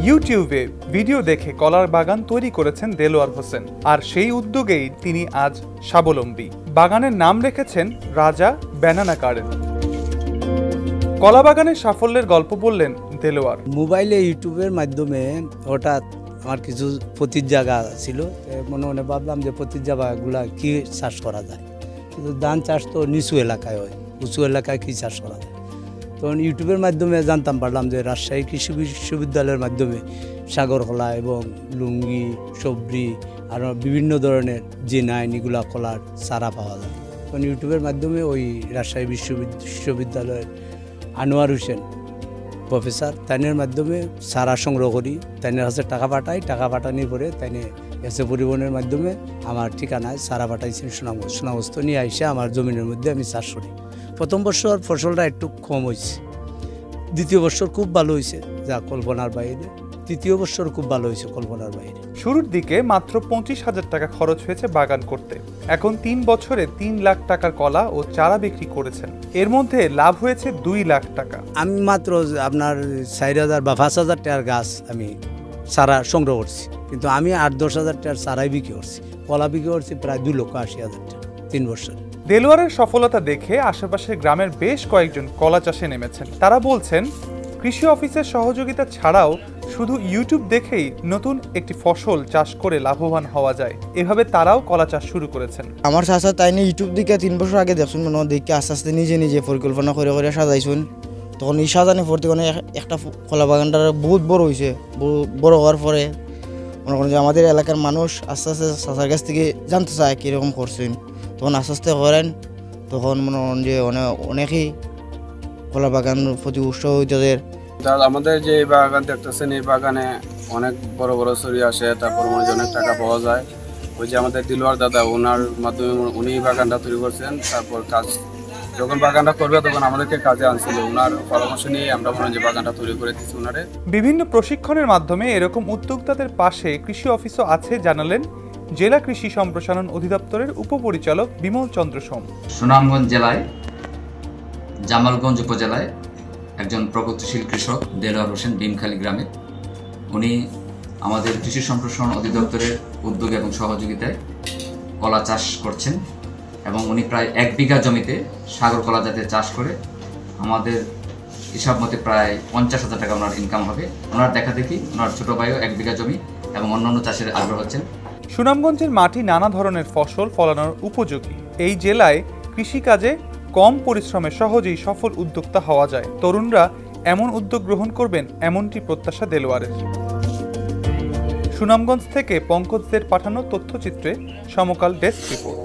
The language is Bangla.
ইউটিউবে ভিডিও দেখে কলার বাগান তৈরি করেছেন দেলোয়ার হোসেন, আর সেই উদ্যোগেই তিনি আজ স্বাবলম্বী। বাগানের নাম রেখেছেন রাজা ব্যানানা গার্ডেন। কলা বাগানের সাফল্যের গল্প বললেন দেলোয়ার। মোবাইলে ইউটিউবের মাধ্যমে হঠাৎ আমার কিছু পতির জায়গা ছিল, মনে মনে ভাবলাম যে পতির জায়গাগুলা কি চাষ করা যায়। কিন্তু ধান চাষ তো নিচু এলাকায় হয়, উঁচু এলাকায় কি চাষ করা যায়। তখন ইউটিউবের মাধ্যমে জানতাম পারলাম যে রাজশাহী কৃষি বিশ্ববিদ্যালয়ের মাধ্যমে সাগর কলা এবং লুঙ্গি, সবজি আর বিভিন্ন ধরনের যে এগুলা কলার চারা পাওয়া যায়। তখন ইউটিউবের মাধ্যমে ওই রাজশাহী বিশ্ববিদ্যালয়ের আনোয়ার হোসেন প্রফেসর তাইনের মাধ্যমে চারা সংগ্রহ করি, তাইনের কাছে টাকা পাঠাই, টাকা পাঠানোর পরে তাইনে এসে পরিবহনের মাধ্যমে আমার ঠিকানায় চারা পাঠাইছেন সুনামগঞ্জ নিয়ে আইসে আমার জমিনের মধ্যে আমি চাষ করি। প্রথম বছর ফসলটা একটু কম হয়েছে, দ্বিতীয় বছর খুব ভালো হয়েছে, যা কল্পনার বাইরে। তৃতীয় বছর খুব ভালো হয়েছে কল্পনার বাইরে। শুরুর দিকে মাত্র 25,000 টাকা খরচ হয়েছে বাগান করতে। এখন 3 বছরে 3 লাখ টাকার কলা ও চারা বিক্রি করেছেন। এর মধ্যে লাভ হয়েছে 2 লাখ টাকা। আমি মাত্র আপনার 4,000 বা 5,000 টাকার গাছ আমি চারা সংগ্রহ করছি, কিন্তু আমি 8-10,000 টাকার চারাই বিক্রি করছি। কলা বিক্রি করছি প্রায় 2,80,000 টাকা 3 বছর। দেলোয়ারের সফলতা দেখে আশেপাশের গ্রামের বেশ কয়েকজন কলা চাষে নেমেছেন। তারা বলছেন, কৃষি অফিসের সহযোগিতা ছাড়াও শুধু ইউটিউব দেখেই নতুন একটি ফসল চাষ করে লাভবান হওয়া যায়। এভাবে তারাও কলা চাষ শুরু করেছেন। আমার চাচা তাই নিয়ে ইউটিউব দিকে 3 বছর আগে দেখুন, মনে দেখে আস্তে আস্তে নিজে পরিকল্পনা করে সাজাইছুন। তখন এই সাজানি পড়তে একটা কলা বাগানটা বহুত বড় হয়েছে। বড় হওয়ার পরে মনে করেন যে আমাদের এলাকার মানুষ আস্তে আস্তে চাচার কাছ থেকে জানতে চায় কীরকম করছেন। তখন আস্তে আস্তে করেন, তখন মনে করেন যে অনেকেই কলা বাগান প্রতি উৎসাহ হইতে। আমাদের যে বাগান দেখতেছেন, এই বাগানে অনেক বড় বড় ছড়ি আসে, তারপর অনেক টাকা পাওয়া যায়। ওই যে আমাদের দিলওয়ার দাদা, ওনার মাধ্যমে উনি বাগানটা তৈরি করছেন। তারপর কাজ যখন বাগানটা করবে তখন আমাদেরকে কাজে আনছিল, ওনার পরামর্শ নিয়ে আমরা মনে যে বাগানটা তৈরি করে দিচ্ছি ওনারে। বিভিন্ন প্রশিক্ষণের মাধ্যমে এরকম উদ্যোক্তাদের পাশে কৃষি অফিসও আছে জানালেন জেলা কৃষি সম্প্রসারণ অধিদপ্তরের উপপরিচালক বিমল চন্দ্র সোম। সুনামগঞ্জ জেলায় জামালগঞ্জ উপজেলায় একজন প্রগতিশীল কৃষক দেলোয়ার হোসেন ভীমখালী গ্রামে, উনি আমাদের কৃষি সম্প্রসারণ অধিদপ্তরের উদ্যোগ এবং সহযোগিতায় কলা চাষ করছেন এবং উনি প্রায় 1 বিঘা জমিতে সাগর কলা জাতের চাষ করে আমাদের হিসাব মতে প্রায় 50,000 টাকা ওনার ইনকাম হবে। ওনার দেখা দেখি ওনার ছোটো ভাইও 1 বিঘা জমি এবং অন্যান্য চাষের আগ্রহ হচ্ছেন। সুনামগঞ্জের মাটি নানা ধরনের ফসল ফলানোর উপযোগী। এই জেলায় কৃষিকাজে কম পরিশ্রমে সহজেই সফল উদ্যোক্তা হওয়া যায়। তরুণরা এমন উদ্যোগ গ্রহণ করবেন এমনটি প্রত্যাশা দেলোয়ারের। সুনামগঞ্জ থেকে পঙ্কজদের পাঠানো তথ্যচিত্রে সমকাল ডেস্ক রিপোর্ট।